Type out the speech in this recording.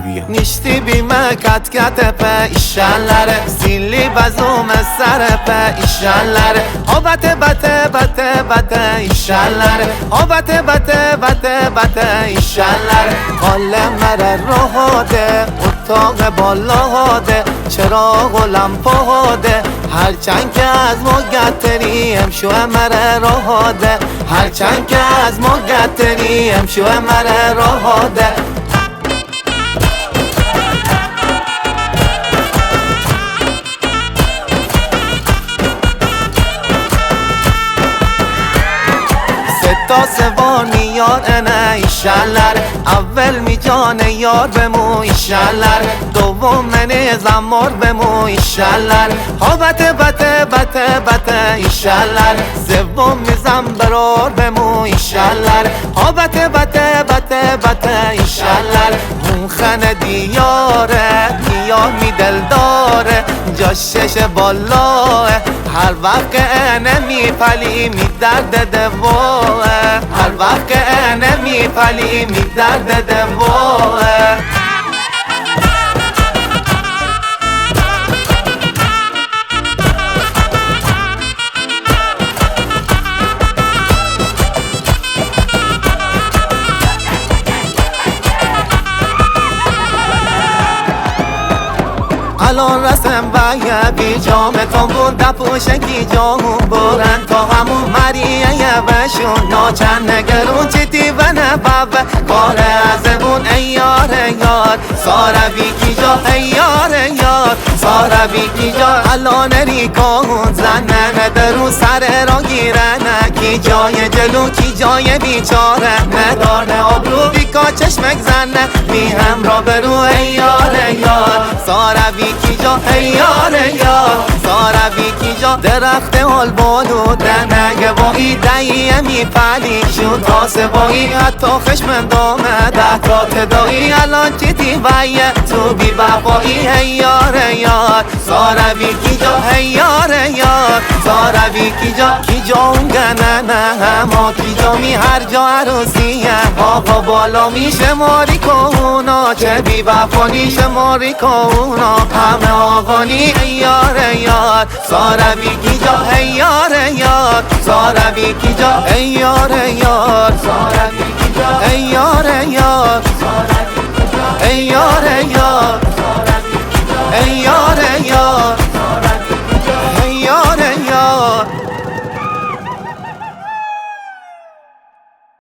خوبیه. نشتی بیمه کت به ایشالله سیلی بزوم سر به ایشالله آبت بته ایشالله آبت بته ایشالله حال مره روحاده اتاق بالاده چراغ و لمپاده هرچند که از ما گتری امشو مره روحاده هرچند که از ما گتری امشو مره روحاده تا سوار میار انا ایشالله اول می جان یار بمو ایشالله دوم من زمار بمو ایشالله آبت بته ایشالله سوم میزم برار بمو ایشالله آبت بته ایشالله اون خنه دیاره دیار می دل داره جاشش بالاه هر وقت نمی پلی می درد دواه هر وقت نمی پلی می درد دواه الان رسم باید بی جامتون بود دپوشه کی جامون برن تا همون مریه بشون ناچن نگرون چیتی و نبابه کار ازبون ایار ساروی کی جا ایار ساروی کی جا الان ریکون زنه درون سر را گیرن کی جای جلو کی جای بیچاره ندارن آبرو بیکا چشمک زنه می هم را برو ایار ساروی کی جا ایار ساروی کی جا درخت حال بالو دنگ بایی دهیه می پلی شو تا سبایی حتی خشم دامه ده تا تدایی الان چی تیویه تو بی بقایی ایار ساروی کی جا ایار ساروی کی جا اون گننه اما کی جا می هر جا عروسیه آقا بالا می شماری کونا چه بی وفانی شماری کونا همه آقانی ایار ساروی کی جا ایار ساروی کی جا ایار ساروی کی جا ایار ایار